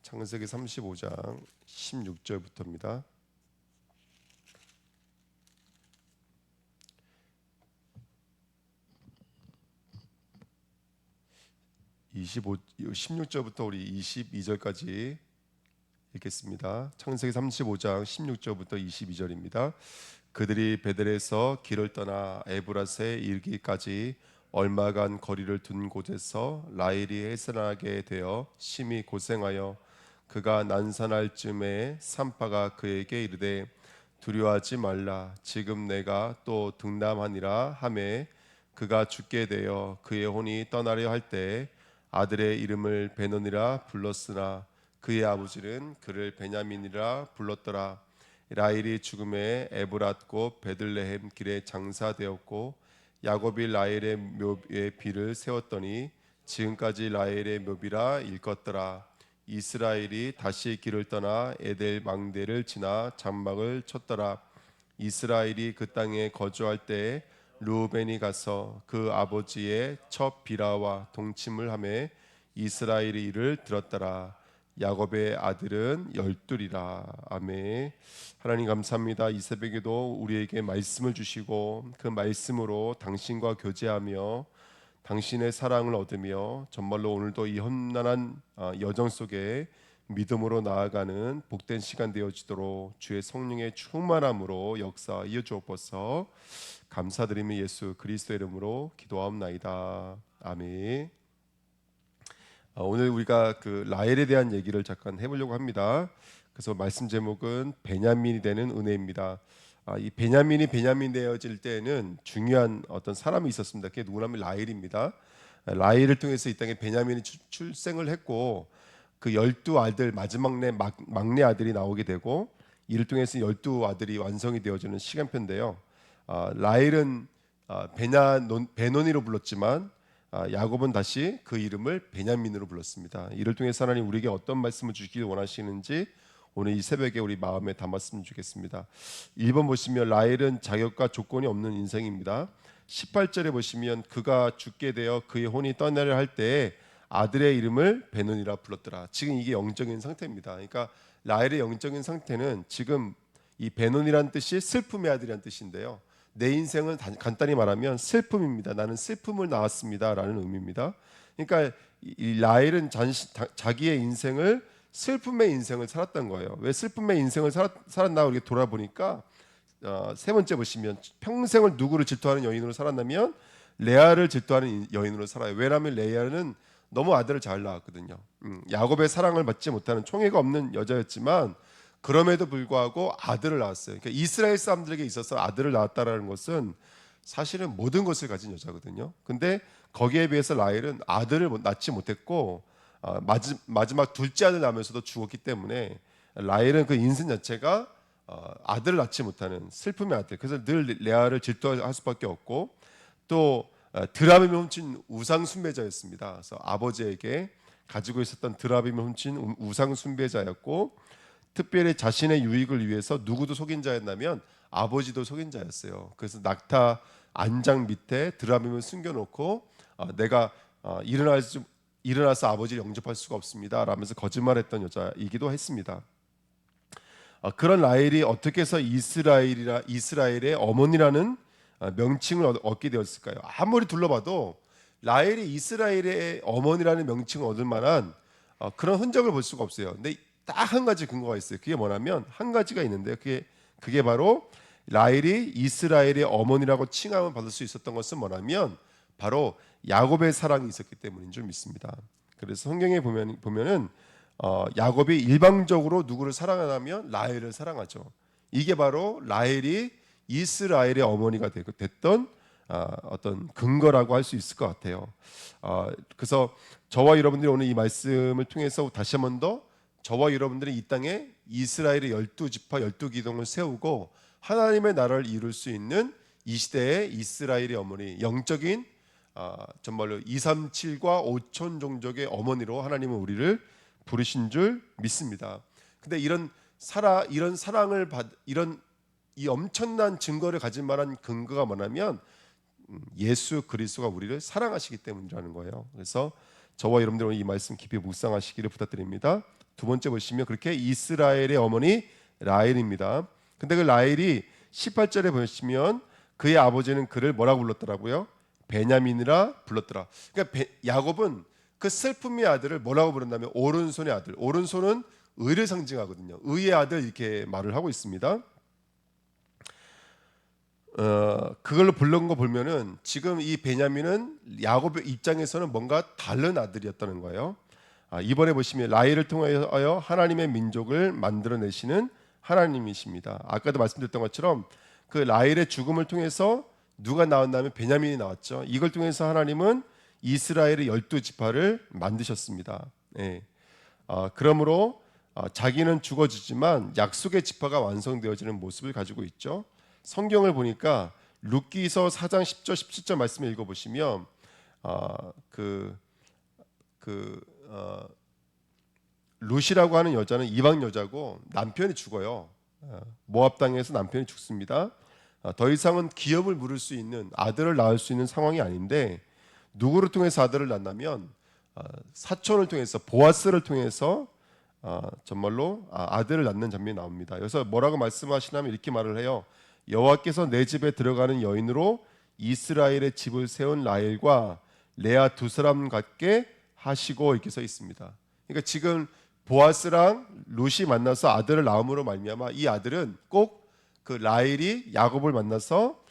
창세기 35장 16절부터입니다. 16절부터 우리 22절까지 읽겠습니다. 창세기 35장 16절부터 22절입니다. 그들이 베델에서 길을 떠나 에브라스에 이르기까지 얼마간 거리를 둔 곳에서 라헬이 해산하게 되어 심히 고생하여 그가 난산할 즈음에 산파가 그에게 이르되 두려워하지 말라. 지금 내가 또 등남하니라 하매 그가 죽게 되어 그의 혼이 떠나려 할 때 아들의 이름을 베논이라 불렀으나 그의 아버지는 그를 베냐민이라 불렀더라. 라헬이 죽음에 에브랏 곧 베들레헴 길에 장사되었고 야곱이 라헬의 묘에 비를 세웠더니 지금까지 라헬의 묘비라 일컫더라. 이스라엘이 다시 길을 떠나 에델 망대를 지나 장막을 쳤더라. 이스라엘이 그 땅에 거주할 때 르우벤이 가서 그 아버지의 첫 비라와 동침을 하매 이스라엘이 이를 들었더라. 야곱의 아들은 12이라. 아멘. 하나님 감사합니다. 이 새벽에도 우리에게 말씀을 주시고 그 말씀으로 당신과 교제하며 당신의 사랑을 얻으며 정말로 오늘도 이 험난한 여정 속에 믿음으로 나아가는 복된 시간 되어지도록 주의 성령의 충만함으로 역사하여 주옵소서. 감사드리며 예수 그리스도의 이름으로 기도하옵나이다. 아멘. 오늘 우리가 그 라헬에 대한 얘기를 잠깐 해보려고 합니다. 그래서 말씀 제목은 베냐민이 되는 은혜입니다. 이 베냐민이 베냐민 되어질 때에는 중요한 어떤 사람이 있었습니다. 그게 누구냐면 라헬입니다. 라헬을 통해서 이 땅에 베냐민이 출생을 했고 그 12아들 막내 아들이 나오게 되고 이를 통해서 12아들이 완성이 되어지는 시간표인데요. 라헬은 베논이로 불렀지만 야곱은 다시 그 이름을 베냐민으로 불렀습니다. 이를 통해서 하나님 우리에게 어떤 말씀을 주시길 원하시는지 오늘 이 새벽에 우리 마음에 담았으면 좋겠습니다. 1번 보시면 라헬은 자격과 조건이 없는 인생입니다. 18절에 보시면 그가 죽게 되어 그의 혼이 떠나려 할 때 아들의 이름을 베논이라 불렀더라. 지금 이게 영적인 상태입니다. 그러니까 라헬의 영적인 상태는 지금 이 베논이란 뜻이 슬픔의 아들이란 뜻인데요. 내 인생은 간단히 말하면 슬픔입니다. 나는 슬픔을 낳았습니다 라는 의미입니다. 그러니까 이 라헬은 자기의 인생을 슬픔의 인생을 살았던 거예요. 왜 슬픔의 인생을 살았나 이렇게 돌아보니까 세 번째 보시면 평생을 누구를 질투하는 여인으로 살았냐면 레아를 질투하는 여인으로 살아요. 왜냐하면 레아는 너무 아들을 잘 낳았거든요. 야곱의 사랑을 받지 못하는 총애가 없는 여자였지만 그럼에도 불구하고 아들을 낳았어요. 그러니까 이스라엘 사람들에게 있어서 아들을 낳았다라는 것은 사실은 모든 것을 가진 여자거든요. 근데 거기에 비해서 라헬은 아들을 낳지 못했고 마지막 둘째 아들 낳으면서도 죽었기 때문에 라헬은 그 인생 자체가 아들을 낳지 못하는 슬픔의 아들. 그래서 늘 레아를 질투할 수밖에 없고 또 드라빔을 훔친 우상 숭배자였습니다. 그래서 아버지에게 가지고 있었던 드라빔을 훔친 우상 숭배자였고 특별히 자신의 유익을 위해서 누구도 속인 자였냐면 아버지도 속인 자였어요. 그래서 낙타 안장 밑에 드라빔을 숨겨놓고 내가 일어나서 아버지를 영접할 수가 없습니다 라면서 거짓말했던 여자이기도 했습니다. 그런 라헬이 어떻게 해서 이스라엘의 어머니라는 명칭을 얻게 되었을까요? 아무리 둘러봐도 라헬이 이스라엘의 어머니라는 명칭을 얻을 만한 그런 흔적을 볼 수가 없어요. 근데 딱 한 가지 근거가 있어요. 그게 뭐냐면 한 가지가 있는데요. 그게 바로 라헬이 이스라엘의 어머니라고 칭함을 받을 수 있었던 것은 뭐냐면 바로 야곱의 사랑이 있었기 때문인 줄 믿습니다. 그래서 성경에 보면은 야곱이 일방적으로 누구를 사랑하냐면 라헬을 사랑하죠. 이게 바로 라헬이 이스라엘의 어머니가 됐던 어떤 근거라고 할 수 있을 것 같아요. 그래서 저와 여러분들이 오늘 이 말씀을 통해서 다시 한 번 더 저와 여러분들이 이 땅에 이스라엘의 12지파 12기둥을 세우고 하나님의 나라를 이룰 수 있는 이 시대의 이스라엘의 어머니, 영적인 정말로 237과 5천 종족의 어머니로 하나님은 우리를 부르신 줄 믿습니다. 근데 이런 사랑을 이런 이 엄청난 증거를 가진 만한 근거가 뭐냐면 예수 그리스도가 우리를 사랑하시기 때문이라는 거예요. 그래서 저와 여러분들은 이 말씀 깊이 묵상하시기를 부탁드립니다. 두 번째 보시면 그렇게 이스라엘의 어머니 라헬입니다. 근데 그 라헬이 18절에 보시면 그의 아버지는 그를 뭐라고 불렀더라고요? 베냐민이라 불렀더라. 그러니까 야곱은 그 슬픔의 아들을 뭐라고 부른다면 오른손의 아들. 오른손은 의를 상징하거든요. 의의 아들 이렇게 말을 하고 있습니다. 그걸로 불른 거 보면은 지금 이 베냐민은 야곱의 입장에서는 뭔가 다른 아들이었다는 거예요. 이번에 보시면 라헬을 통하여 하나님의 민족을 만들어내시는 하나님이십니다. 아까도 말씀드렸던 것처럼 그 라헬의 죽음을 통해서 누가 나왔냐면 베냐민이 나왔죠. 이걸 통해서 하나님은 이스라엘의 12지파를 만드셨습니다. 예. 그러므로 자기는 죽어지지만 약속의 지파가 완성되어지는 모습을 가지고 있죠. 성경을 보니까 룻기서 4장 10절 17절 말씀을 읽어보시면 룻이라고 하는 여자는 이방 여자고 남편이 죽어요. 모압 땅에서 남편이 죽습니다. 더 이상은 기업을 물을 수 있는 아들을 낳을 수 있는 상황이 아닌데 누구를 통해서 아들을 낳냐면 사촌을 통해서 보아스를 통해서 정말로 아들을 낳는 장면이 나옵니다. 그래서 뭐라고 말씀하시냐면 이렇게 말을 해요. 여호와께서 내 집에 들어가는 여인으로 이스라엘의 집을 세운 라헬과 레아 두 사람 같게 하시고 이렇게 써 있습니다. 그러니까 지금 보아스랑 룻이 만나서 아들을 낳음으로 말미암아 이 아들은 꼭 그 라헬이 야곱을 만나서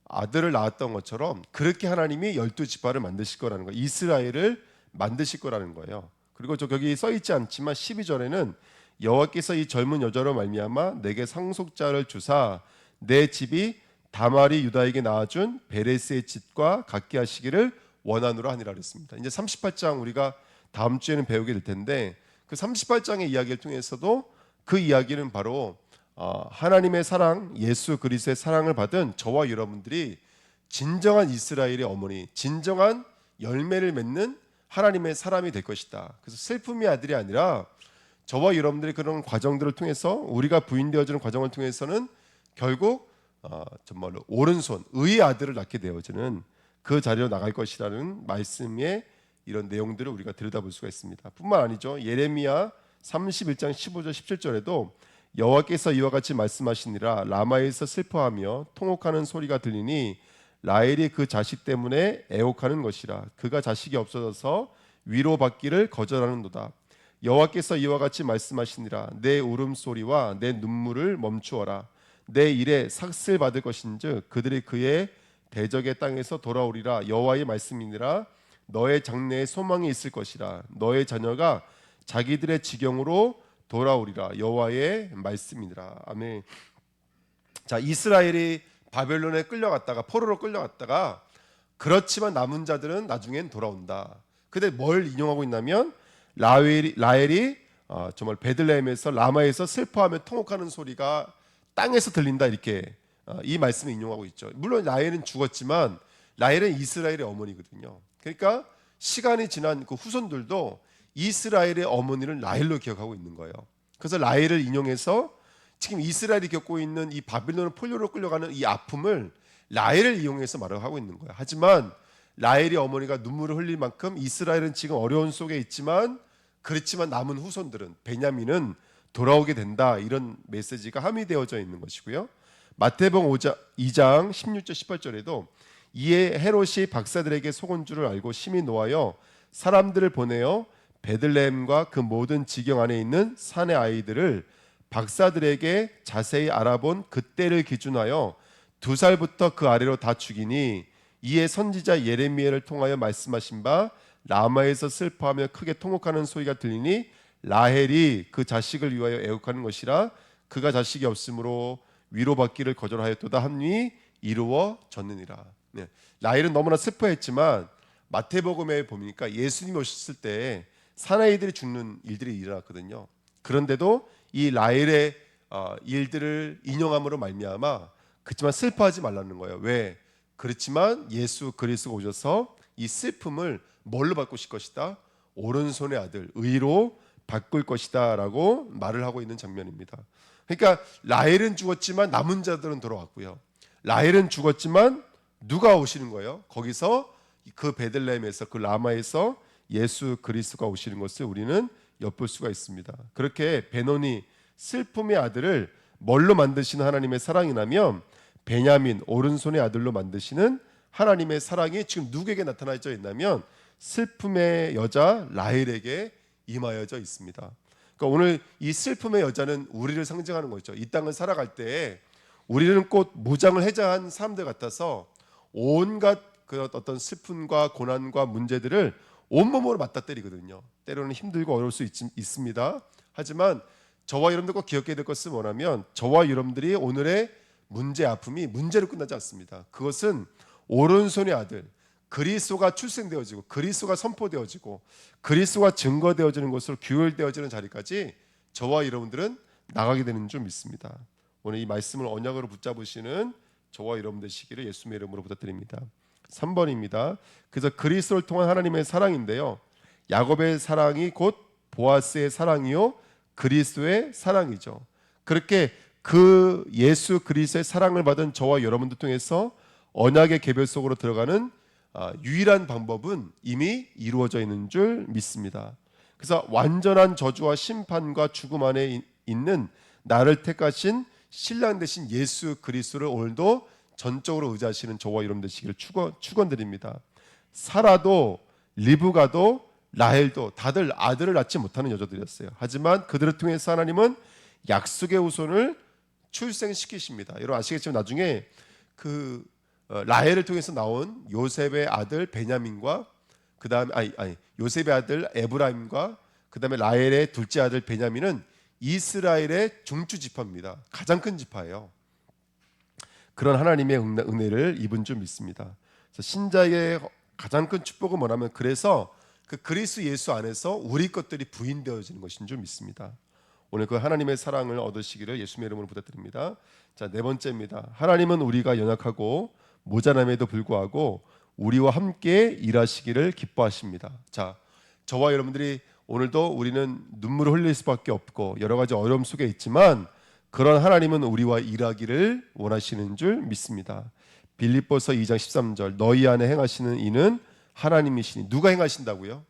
아들을 낳았던 것처럼 그렇게 하나님이 12지파를 만드실 거라는 거예요. 이스라엘을 만드실 거라는 거예요. 그리고 저 거기 써 있지 않지만 12절에는 여호와께서 이 젊은 여자로 말미암아 내게 상속자를 주사 내 집이 다말이 유다에게 낳아준 베레스의 집과 같게 하시기를 원하노라 하니라 그랬습니다. 이제 38장 우리가 다음 주에는 배우게 될 텐데 그 38장의 이야기를 통해서도 그 이야기는 바로 하나님의 사랑, 예수 그리스도의 사랑을 받은 저와 여러분들이 진정한 이스라엘의 어머니, 진정한 열매를 맺는 하나님의 사람이 될 것이다. 그래서 슬픔의 아들이 아니라 저와 여러분들이 그런 과정들을 통해서 우리가 부인되어지는 과정을 통해서는 결국 정말로 오른손 의의 아들을 낳게 되어지는 그 자리로 나갈 것이라는 말씀의 이런 내용들을 우리가 들여다볼 수가 있습니다. 뿐만 아니죠. 예레미야 31장 15절 17절에도 여호와께서 이와 같이 말씀하시니라 라마에서 슬퍼하며 통곡하는 소리가 들리니 라헬이 그 자식 때문에 애곡하는 것이라 그가 자식이 없어져서 위로받기를 거절하는도다. 여호와께서 이와 같이 말씀하시니라 내 울음소리와 내 눈물을 멈추어라. 내 일에 삭슬 받을 것인즉 그들이 그의 대적의 땅에서 돌아오리라. 여호와의 말씀이니라 너의 장래에 소망이 있을 것이라. 너의 자녀가 자기들의 지경으로 돌아오리라. 여호와의 말씀이니라. 아멘. 자, 이스라엘이 바벨론에 끌려갔다가 포로로 끌려갔다가 그렇지만 남은 자들은 나중엔 돌아온다. 근데 뭘 인용하고 있냐면 라헬이 정말 베들레헴에서 라마에서 슬퍼하며 통곡하는 소리가 땅에서 들린다 이렇게 이 말씀을 인용하고 있죠. 물론 라헬은 죽었지만 라헬은 이스라엘의 어머니거든요. 그러니까 시간이 지난 그 후손들도 이스라엘의 어머니를 라헬로 기억하고 있는 거예요. 그래서 라헬을 인용해서 지금 이스라엘이 겪고 있는 이 바빌론 포로로 끌려가는 이 아픔을 라헬을 이용해서 말을 하고 있는 거예요. 하지만 라헬의 어머니가 눈물을 흘릴 만큼 이스라엘은 지금 어려운 속에 있지만 그렇지만 남은 후손들은 베냐민은 돌아오게 된다. 이런 메시지가 함의되어져 있는 것이고요. 마태복음 2장 16절 18절에도 이에 헤롯이 박사들에게 속은 줄을 알고 심히 노하여 사람들을 보내어 베들레헴과 그 모든 지경 안에 있는 산의 아이들을 박사들에게 자세히 알아본 그때를 기준하여 2살부터 그 아래로 다 죽이니 이에 선지자 예레미야를 통하여 말씀하신 바 라마에서 슬퍼하며 크게 통곡하는 소리가 들리니 라헬이 그 자식을 위하여 애곡하는 것이라 그가 자식이 없으므로 위로받기를 거절하였도다 함이 이루어졌느니라. 네. 라헬은 너무나 슬퍼했지만 마태복음에 보니까 예수님이 오셨을 때 사나이들이 죽는 일들이 일어났거든요. 그런데도 이 라헬의 일들을 인용함으로 말미암아 그렇지만 슬퍼하지 말라는 거예요. 왜? 그렇지만 예수 그리스도가 오셔서 이 슬픔을 뭘로 바꾸실 것이다? 오른손의 아들 의로 바꿀 것이다 라고 말을 하고 있는 장면입니다. 그러니까 라헬은 죽었지만 남은 자들은 돌아왔고요. 라헬은 죽었지만 누가 오시는 거예요? 거기서 그 베들레헴에서 그 라마에서 예수 그리스도가 오시는 것을 우리는 엿볼 수가 있습니다. 그렇게 베노니 슬픔의 아들을 뭘로 만드시는 하나님의 사랑이라면 베냐민 오른손의 아들로 만드시는 하나님의 사랑이 지금 누구에게 나타나져 있냐면 슬픔의 여자 라헬에게 임하여져 있습니다. 그러니까 오늘 이 슬픔의 여자는 우리를 상징하는 거죠. 이 땅을 살아갈 때 우리는 곧 무장을 해자한 사람들 같아서 온갖 그 어떤 슬픔과 고난과 문제들을 온몸으로 맞닥뜨리거든요. 때로는 힘들고 어려울 수 있습니다. 하지만 저와 여러분들 꼭 기억해야 될 것은 뭐냐면 저와 여러분들이 오늘의 문제 아픔이 문제로 끝나지 않습니다. 그것은 오른손의 아들 그리스도가 출생되어지고 그리스도가 선포되어지고 그리스도가 증거되어지는 것으로 규율되어지는 자리까지 저와 여러분들은 나가게 되는 줄 믿습니다. 오늘 이 말씀을 언약으로 붙잡으시는 저와 여러분 되시기를 예수님의 이름으로 부탁드립니다. 3번입니다. 그래서 그리스도를 통한 하나님의 사랑인데요. 야곱의 사랑이 곧 보아스의 사랑이요 그리스도의 사랑이죠. 그렇게 그 예수 그리스도의 사랑을 받은 저와 여러분들 통해서 언약의 개별 속으로 들어가는 유일한 방법은 이미 이루어져 있는 줄 믿습니다. 그래서 완전한 저주와 심판과 죽음 안에 있는 나를 택하신 신랑 되신 예수 그리스도를 오늘도 전적으로 의지하시는 저와 여러분 되시기를 축원드립니다. 사라도 리브가도 라헬도 다들 아들을 낳지 못하는 여자들이었어요. 하지만 그들을 통해서 하나님은 약속의 후손을 출생시키십니다. 여러분 아시겠지만 나중에 그 라헬을 통해서 나온 요셉의 아들 베냐민과 그다음에 요셉의 아들 에브라임과 그다음에 라헬의 둘째 아들 베냐민은 이스라엘의 중추 지파입니다. 가장 큰 지파예요. 그런 하나님의 은혜를 입은 줄 믿습니다. 그래서 신자의 가장 큰 축복은 뭐냐면 그래서 그 그리스도 예수 안에서 우리 것들이 부인되어지는 것인 줄 믿습니다. 오늘 그 하나님의 사랑을 얻으시기를 예수님의 이름으로 부탁드립니다. 자, 네 번째입니다. 하나님은 우리가 연약하고 모자람에도 불구하고 우리와 함께 일하시기를 기뻐하십니다. 자, 저와 여러분들이 오늘도 우리는 눈물을 흘릴 수밖에 없고 여러 가지 어려움 속에 있지만 그런 하나님은 우리와 일하기를 원하시는 줄 믿습니다. 빌립보서 2장 13절 너희 안에 행하시는 이는 하나님이시니 누가 행하신다고요?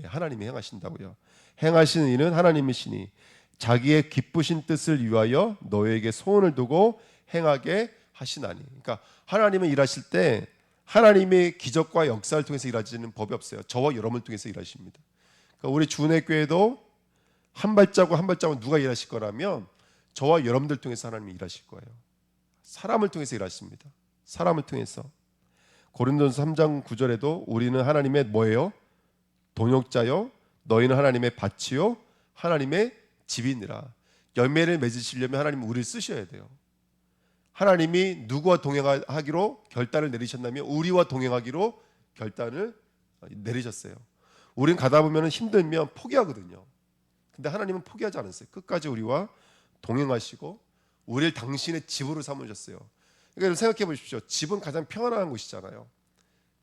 하나님이 행하신다고요. 행하시는 이는 하나님이시니 자기의 기쁘신 뜻을 위하여 너희에게 소원을 두고 행하게 하시나니. 그러니까 하나님은 일하실 때 하나님의 기적과 역사를 통해서 일하시는 법이 없어요. 저와 여러분을 통해서 일하십니다. 그러니까 우리 주은혜교회도 한 발자국 한 발자국 누가 일하실 거라면 저와 여러분들 통해서 하나님이 일하실 거예요. 사람을 통해서 일하십니다. 사람을 통해서. 고린도전서 3장 9절에도 우리는 하나님의 뭐예요? 동역자요 너희는 하나님의 밭이요 하나님의 집이니라. 열매를 맺으시려면 하나님은 우리를 쓰셔야 돼요. 하나님이 누구와 동행하기로 결단을 내리셨냐면 우리와 동행하기로 결단을 내리셨어요. 우린 가다 보면 힘들면 포기하거든요. 근데 하나님은 포기하지 않았어요. 끝까지 우리와 동행하시고 우리를 당신의 집으로 삼으셨어요. 그러니까 생각해 보십시오. 집은 가장 평안한 곳이잖아요.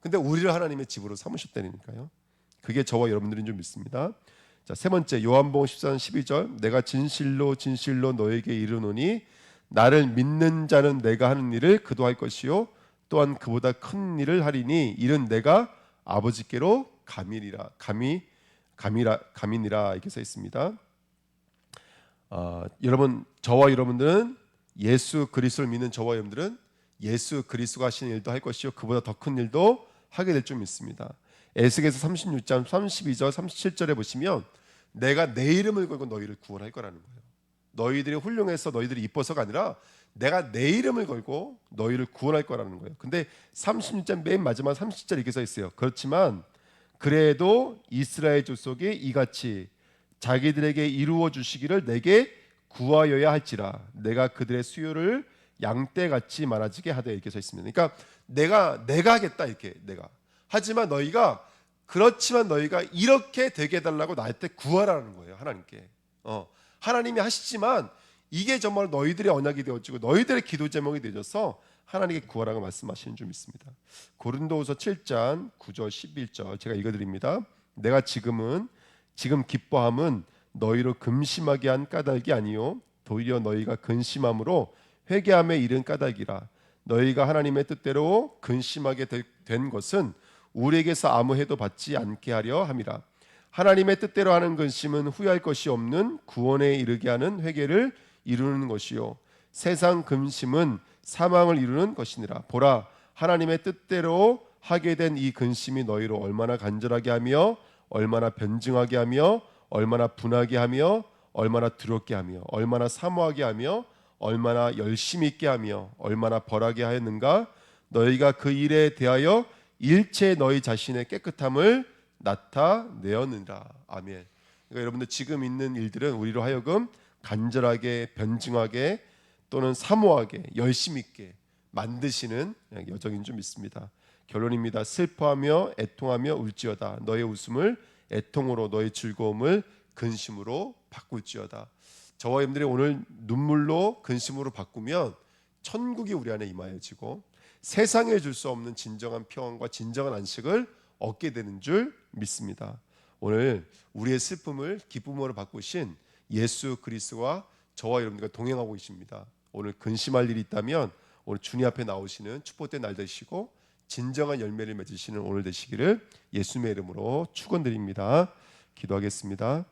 근데 우리를 하나님의 집으로 삼으셨다니까요. 그게 저와 여러분들인 줄 믿습니다. 자, 세 번째 요한복음 14장 12절 내가 진실로 진실로 너에게 이르노니 나를 믿는 자는 내가 하는 일을 그도 할 것이요 또한 그보다 큰 일을 하리니 이는 내가 아버지께로 감이니라 이렇게 써 있습니다. 여러분 저와 여러분들은 예수 그리스도를 믿는 저와 여러분들은 예수 그리스도가 하시는 일도 할 것이요 그보다 더 큰 일도 하게 될 줄 믿습니다. 에스겔서 36장 32절 37절에 보시면 내가 내 이름을 걸고 너희를 구원할 거라는 거예요. 너희들이 훌륭해서 너희들이 이뻐서가 아니라 내가 내 이름을 걸고 너희를 구원할 거라는 거예요. 근데 36장 맨 마지막 30절 이렇게 써 있어요. 그렇지만 그래도 이스라엘 족속이 이같이 자기들에게 이루어 주시기를 내게 구하여야 할지라 내가 그들의 수요를 양떼같이 많아지게 하되 이렇게 써 있습니다. 그러니까 내가 하겠다 이렇게 내가 하지만 너희가 그렇지만 너희가 이렇게 되게 해달라고 나한테 구하라는 거예요. 하나님께 하나님이 하시지만 이게 정말 너희들의 언약이 되어지고 너희들의 기도 제목이 되어져서 하나님께 구하라고 말씀하시는 줄 믿습니다. 고린도후서 7장 9절 11절 제가 읽어드립니다. 내가 지금 기뻐함은 너희로 금심하게 한 까닭이 아니요 도리어 너희가 근심함으로 회개함에 이른 까닭이라. 너희가 하나님의 뜻대로 근심하게 된 것은 우리에게서 아무 해도 받지 않게 하려 함이라. 하나님의 뜻대로 하는 근심은 후회할 것이 없는 구원에 이르게 하는 회개를 이루는 것이요 세상 근심은 사망을 이루는 것이니라. 보라, 하나님의 뜻대로 하게 된 이 근심이 너희로 얼마나 간절하게 하며 얼마나 변증하게 하며 얼마나 분하게 하며 얼마나 두렵게 하며 얼마나 사모하게 하며 얼마나 열심히 있게 하며 얼마나 벌하게 하였는가. 너희가 그 일에 대하여 일체 너희 자신의 깨끗함을 나타내었느니라. 아멘. 그러니까 여러분들 지금 있는 일들은 우리로 하여금 간절하게 변증하게 또는 사모하게 열심히 있게 만드시는 여정인 줄 믿습니다. 결론입니다. 슬퍼하며 애통하며 울지어다. 너의 웃음을 애통으로 너의 즐거움을 근심으로 바꿀지어다. 저와 여러분들이 오늘 눈물로 근심으로 바꾸면 천국이 우리 안에 임하여지고 세상에 줄 수 없는 진정한 평안과 진정한 안식을 얻게 되는 줄 믿습니다. 오늘 우리의 슬픔을 기쁨으로 바꾸신 예수 그리스도와 저와 여러분들과 동행하고 계십니다. 오늘 근심할 일이 있다면 오늘 주님 앞에 나오시는 축복된 날 되시고 진정한 열매를 맺으시는 오늘 되시기를 예수님의 이름으로 축원드립니다. 기도하겠습니다.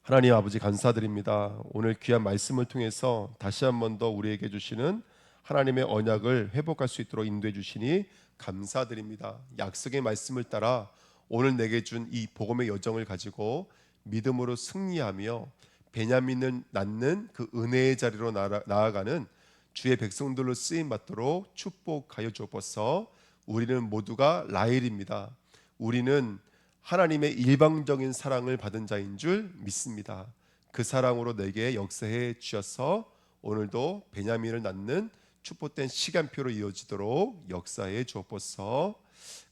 하나님 아버지 감사드립니다. 오늘 귀한 말씀을 통해서 다시 한 번 더 우리에게 주시는 하나님의 언약을 회복할 수 있도록 인도해 주시니 감사드립니다. 약속의 말씀을 따라 오늘 내게 준 이 복음의 여정을 가지고 믿음으로 승리하며 베냐민을 낳는 그 은혜의 자리로 나아가는 주의 백성들로 쓰임 받도록 축복하여 주옵소서. 우리는 모두가 라헬입니다. 우리는 하나님의 일방적인 사랑을 받은 자인 줄 믿습니다. 그 사랑으로 내게 역사해 주셔서 오늘도 베냐민을 낳는 축복된 시간표로 이어지도록 역사해 주옵소서.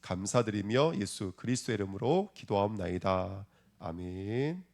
감사드리며 예수 그리스도의 이름으로 기도하옵나이다. 아멘.